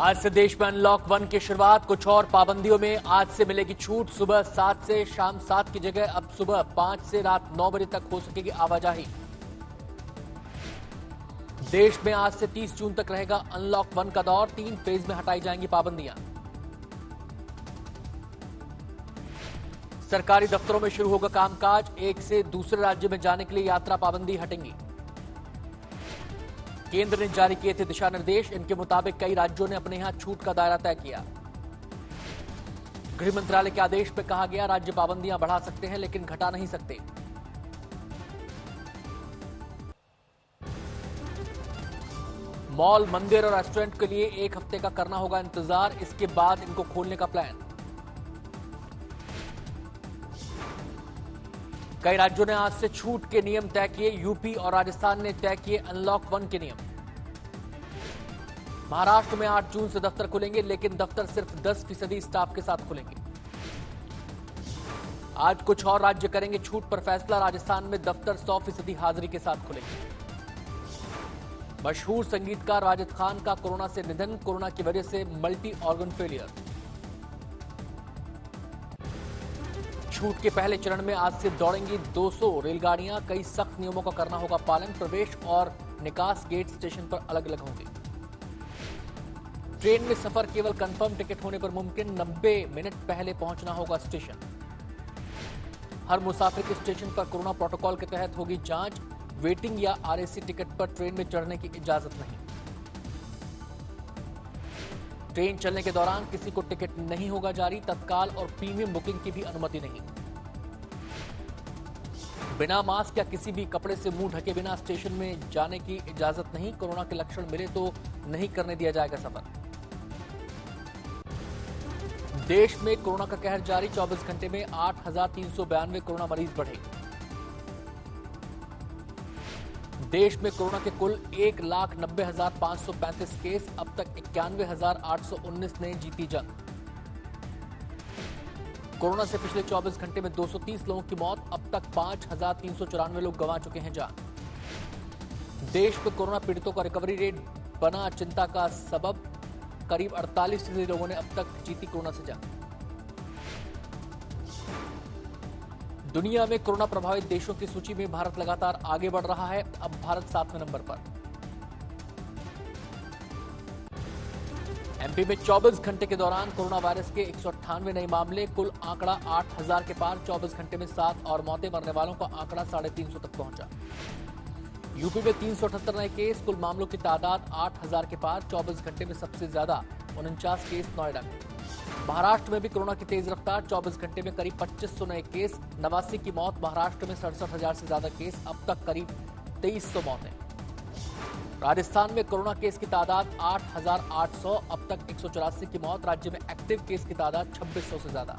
आज से देश में अनलॉक 1 की शुरुआत। कुछ और पाबंदियों में आज से मिलेगी छूट। सुबह 7 से शाम 7 की जगह अब सुबह 5 से रात 9 बजे तक हो सकेगी आवाजाही। देश में आज से 30 जून तक रहेगा अनलॉक 1 का दौर। 3 फेज में हटाई जाएंगी पाबंदियां। सरकारी दफ्तरों में शुरू होगा कामकाज। एक से दूसरे राज्य में जाने के लिए यात्रा पाबंदी हटेंगी। केंद्र ने जारी किए थे दिशा निर्देश। इनके मुताबिक कई राज्यों ने अपने यहां छूट का दायरा तय किया। गृह मंत्रालय के आदेश में कहा गया राज्य पाबंदियां बढ़ा सकते हैं लेकिन घटा नहीं सकते। मॉल, मंदिर और रेस्टोरेंट के लिए 1 हफ्ते का करना होगा इंतजार। इसके बाद इनको खोलने का प्लान। कई राज्यों ने आज से छूट के नियम तय किए। यूपी और राजस्थान ने तय किए अनलॉक 1 के नियम। महाराष्ट्र में 8 जून से दफ्तर खुलेंगे लेकिन दफ्तर सिर्फ 10% स्टाफ के साथ खुलेंगे। आज कुछ और राज्य करेंगे छूट पर फैसला। राजस्थान में दफ्तर 100% हाजिरी के साथ खुलेंगे। मशहूर संगीतकार वाजिद खान का कोरोना से निधन। कोरोना की वजह से मल्टी ऑर्गन फेलियर। छूट के पहले चरण में आज से दौड़ेंगी 200 रेलगाड़ियां। कई सख्त नियमों का करना होगा पालन। प्रवेश और निकास गेट स्टेशन पर अलग अलग होंगे। ट्रेन में सफर केवल कंफर्म टिकट होने पर मुमकिन। 90 मिनट पहले पहुंचना होगा स्टेशन। हर मुसाफिर के स्टेशन पर कोरोना प्रोटोकॉल के तहत होगी जांच। वेटिंग या आरएसी टिकट पर ट्रेन में चढ़ने की इजाजत नहीं। ट्रेन चलने के दौरान किसी को टिकट नहीं होगा जारी। तत्काल और प्रीमियम बुकिंग की भी अनुमति नहीं। बिना मास्क या किसी भी कपड़े से मुंह ढके बिना स्टेशन में जाने की इजाजत नहीं। कोरोना के लक्षण मिले तो नहीं करने दिया जाएगा सफर। देश में कोरोना का कहर जारी। 24 घंटे में 8,392 कोरोना मरीज बढ़े। देश में कोरोना के कुल 1,90,535 केस। अब तक 91,819 ने जीती जंग। कोरोना से पिछले 24 घंटे में 230 लोगों की मौत। अब तक 5,394 लोग गंवा चुके हैं जान। देश में कोरोना पीड़ितों का रिकवरी रेट बना चिंता का सबब। करीब 48% लोगों ने अब तक जीती कोरोना से जंग। दुनिया में कोरोना प्रभावित देशों की सूची में भारत लगातार आगे बढ़ रहा है। अब भारत 7वें नंबर पर। एमपी में 24 घंटे के दौरान कोरोना वायरस के 198 नए मामले। कुल आंकड़ा 8,000 के पार। 24 घंटे में 7 और मौतें। मरने वालों का आंकड़ा 350 तक पहुंचा। यूपी में 378 नए केस। कुल मामलों की तादाद 8,000 के पार। 24 घंटे में सबसे ज्यादा 49 केस नोएडा में। महाराष्ट्र में भी कोरोना की तेज रफ्तार। 24 घंटे में करीब 2500 नए केस। 89 की मौत। महाराष्ट्र में 67,000 से ज्यादा केस। अब तक करीब 2300 मौतें। राजस्थान में कोरोना केस की तादाद 8,800। अब तक 184 की मौत। राज्य में एक्टिव केस की तादाद 2600 से ज्यादा।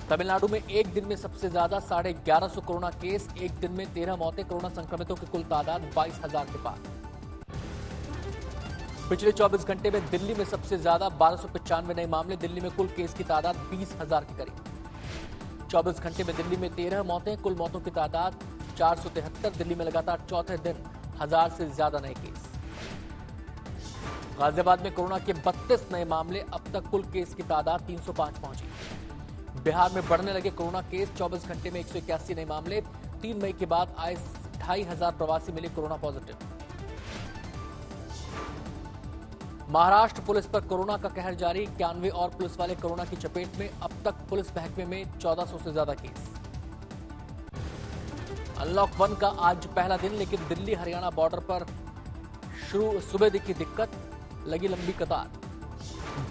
तमिलनाडु में एक दिन में सबसे ज्यादा 1150 कोरोना केस। एक दिन में 13 मौतें। कोरोना संक्रमितों की कुल तादाद 22,000 के पार। पिछले 24 घंटे में दिल्ली में सबसे ज्यादा 1295 नए मामले। दिल्ली में कुल केस की तादाद 20,000 के करीब। 24 घंटे में दिल्ली में 13 मौतें। कुल मौतों की तादाद 473। दिल्ली में लगातार चौथे दिन 1000 से ज्यादा नए केस। गाजियाबाद में कोरोना के 32 नए मामले। अब तक कुल केस की तादाद 305 पहुंची। बिहार में बढ़ने लगे कोरोना केस। 24 घंटे में 181 नए मामले। 3 मई के बाद आए 2,500 प्रवासी मिले कोरोना पॉजिटिव। महाराष्ट्र पुलिस पर कोरोना का कहर जारी। 91 और पुलिस वाले कोरोना की चपेट में। अब तक पुलिस महकमे में 1400 से ज्यादा केस। अनलॉक 1 का आज पहला दिन लेकिन दिल्ली हरियाणा बॉर्डर पर सुबह दिखी दिक्कत। लगी लंबी कतार।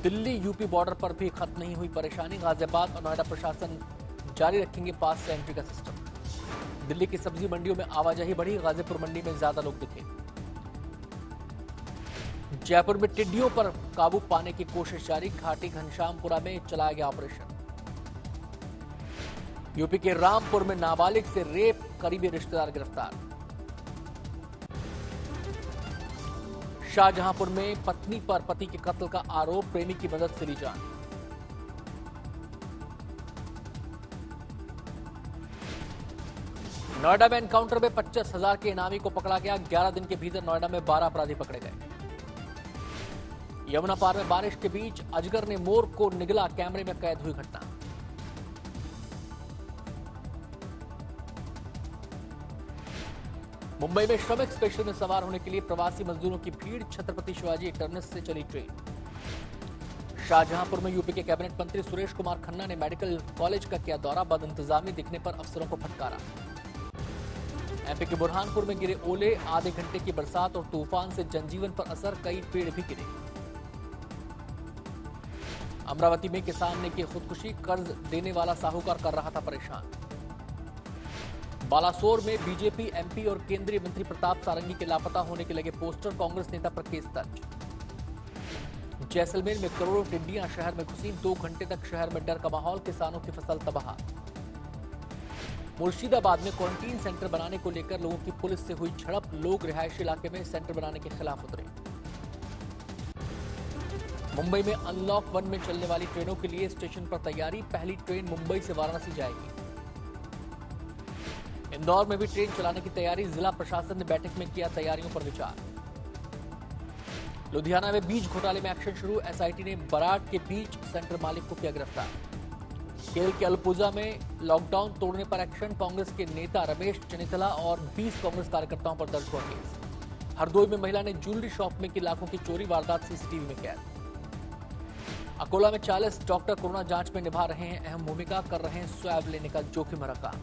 दिल्ली यूपी बॉर्डर पर भी खत्म नहीं हुई परेशानी। गाजियाबाद और नोएडा प्रशासन जारी रखेंगे पास से एंट्री का सिस्टम। दिल्ली की सब्जी मंडियों में आवाजाही बढ़ी। गाजीपुर मंडी में ज्यादा लोग दिखे। जयपुर में टिड्डियों पर काबू पाने की कोशिश जारी। घाटी घनश्यामपुरा में चलाया गया ऑपरेशन। यूपी के रामपुर में नाबालिग से रेप। करीबी रिश्तेदार गिरफ्तार। शाहजहांपुर में पत्नी पर पति के कत्ल का आरोप। प्रेमी की मदद से ली जान। नोएडा में एनकाउंटर में 25,000 के इनामी को पकड़ा गया। 11 दिन के भीतर नोएडा में 12 अपराधी पकड़े गए। यमुना पार में बारिश के बीच अजगर ने मोर को निगला, कैमरे में कैद हुई घटना। मुंबई में श्रमिक स्पेशल में सवार होने के लिए प्रवासी मजदूरों की भीड़, छत्रपति शिवाजी टर्मिनस से चली ट्रेन। शाहजहांपुर में यूपी के कैबिनेट मंत्री सुरेश कुमार खन्ना ने मेडिकल कॉलेज का किया दौरा, बदइंतजामी दिखने पर अफसरों को फटकारा। एमपी के बुरहानपुर में गिरे ओले, आधे घंटे की बरसात और तूफान से जनजीवन पर असर, कई पेड़ भी गिरे। अमरावती में किसान ने की खुदकुशी, कर्ज देने वाला साहूकार कर रहा था परेशान। बालासोर में बीजेपी एमपी और केंद्रीय मंत्री प्रताप सारंगी के लापता होने के लगे पोस्टर, कांग्रेस नेता पर केस दर्ज। जैसलमेर में करोड़ों टिड्डियां शहर में घुसी, 2 घंटे तक शहर में डर का माहौल, किसानों की फसल तबाह। मुर्शिदाबाद में क्वारंटीन सेंटर बनाने को लेकर लोगों की पुलिस से हुई झड़प, लोग रिहायशी इलाके में सेंटर बनाने के खिलाफ उतरे। मुंबई में अनलॉक 1 में चलने वाली ट्रेनों के लिए स्टेशन पर तैयारी, पहली ट्रेन मुंबई से वाराणसी जाएगी। इंदौर में भी ट्रेन चलाने की तैयारी, जिला प्रशासन ने बैठक में किया तैयारियों पर विचार। लुधियाना में बीज घोटाले में एक्शन शुरू, एसआईटी ने बराड के बीज सेंटर मालिक को किया गिरफ्तार। केरल के अलपुजा में लॉकडाउन तोड़ने पर एक्शन, कांग्रेस के नेता रमेश चनितला और 20 कांग्रेस कार्यकर्ताओं पर दर्ज हुआ केस। हरदोई में महिला ने ज्वेलरी शॉप में की लाखों की चोरी, वारदात सीसीटीवी में कैद। अकोला में 40 डॉक्टर कोरोना जांच में निभा रहे हैं अहम भूमिका, कर रहे हैं स्वैब लेने का जोखिम भरा काम।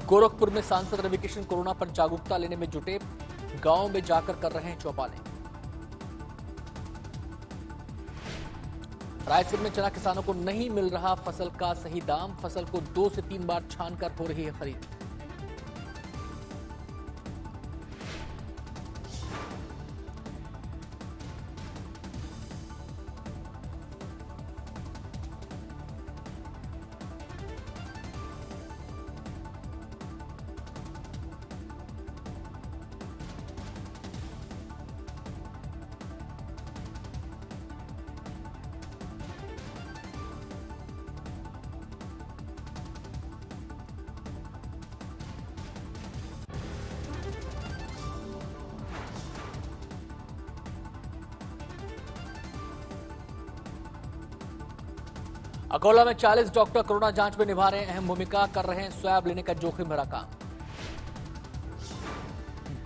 गोरखपुर में सांसद रविकिशन कोरोना पर जागरूकता लेने में जुटे, गांव में जाकर कर रहे हैं चौपालें। रायसेन में चना किसानों को नहीं मिल रहा फसल का सही दाम, फसल को 2 से 3 बार छानकर हो रही है खरीद। अकोला में 40 डॉक्टर कोरोना जांच में निभा रहे हैं अहम भूमिका, कर रहे हैं स्वैब लेने का जोखिम भरा काम।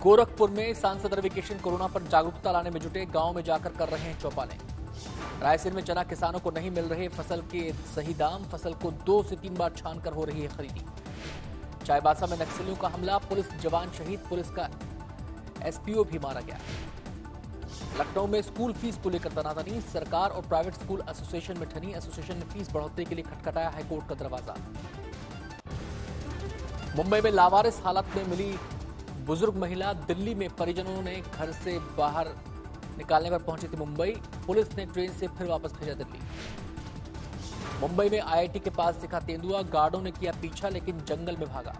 गोरखपुर में सांसद रविकिशन कोरोना पर जागरूकता लाने में जुटे, गांव में जाकर कर रहे हैं चौपालें। रायसेन में चना किसानों को नहीं मिल रहे फसल के सही दाम, फसल को 2 से 3 बार छानकर हो रही है खरीदी। चाईबासा में नक्सलियों का हमला, पुलिस जवान शहीद, पुलिस का एसपीओ भी मारा गया। लखनऊ में स्कूल फीस को लेकर तनातनी, सरकार और प्राइवेट स्कूल एसोसिएशन में ठनी, एसोसिएशन ने फीस बढ़ोतरी के लिए खटखटाया हाईकोर्ट का दरवाजा। मुंबई में लावारिस हालत में मिली बुजुर्ग महिला, दिल्ली में परिजनों ने घर से बाहर निकालने पर पहुंची थी मुंबई, पुलिस ने ट्रेन से फिर वापस भेजा दिल्ली। मुंबई में आईआईटी के पास दिखा तेंदुआ, गार्डों ने किया पीछा लेकिन जंगल में भागा।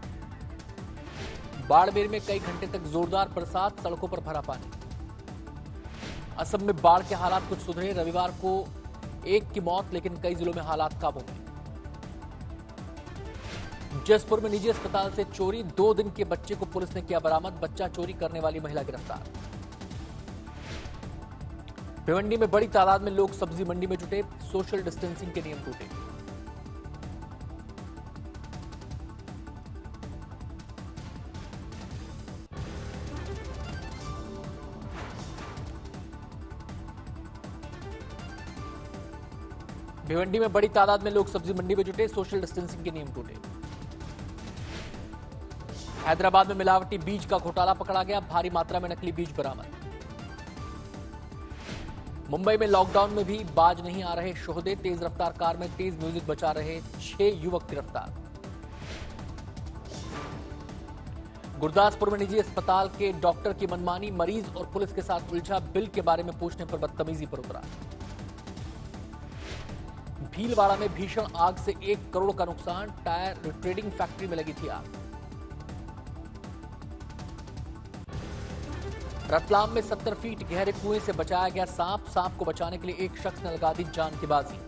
बाड़मेर में कई घंटे तक जोरदार बरसात, सड़कों पर भरा पानी। असम में बाढ़ के हालात कुछ सुधरे, रविवार को 1 की मौत, लेकिन कई जिलों में हालात काबू में। जसपुर में निजी अस्पताल से चोरी, 2 दिन के बच्चे को पुलिस ने किया बरामद, बच्चा चोरी करने वाली महिला गिरफ्तार। भिवंडी में बड़ी तादाद में लोग सब्जी मंडी में जुटे, सोशल डिस्टेंसिंग के नियम टूटे। भिवंडी में बड़ी तादाद में लोग सब्जी मंडी में जुटे, सोशल डिस्टेंसिंग के नियम टूटे। हैदराबाद में मिलावटी बीज का घोटाला पकड़ा गया, भारी मात्रा में नकली बीज बरामद। मुंबई में लॉकडाउन में भी बाज नहीं आ रहे शोहदे, तेज रफ्तार कार में तेज म्यूजिक बचा रहे 6 युवक गिरफ्तार। गुरदासपुर में निजी अस्पताल के डॉक्टर की मनमानी, मरीज और पुलिस के साथ उलझा, बिल के बारे में पूछने पर बदतमीजी पर उतरा। भीलवाड़ा में भीषण आग से 1 करोड़ का नुकसान, टायर रिट्रेडिंग फैक्ट्री में लगी थी आग। रतलाम में 70 फीट गहरे कुएं से बचाया गया सांप, सांप को बचाने के लिए एक शख्स ने लगा दी जान की बाजी।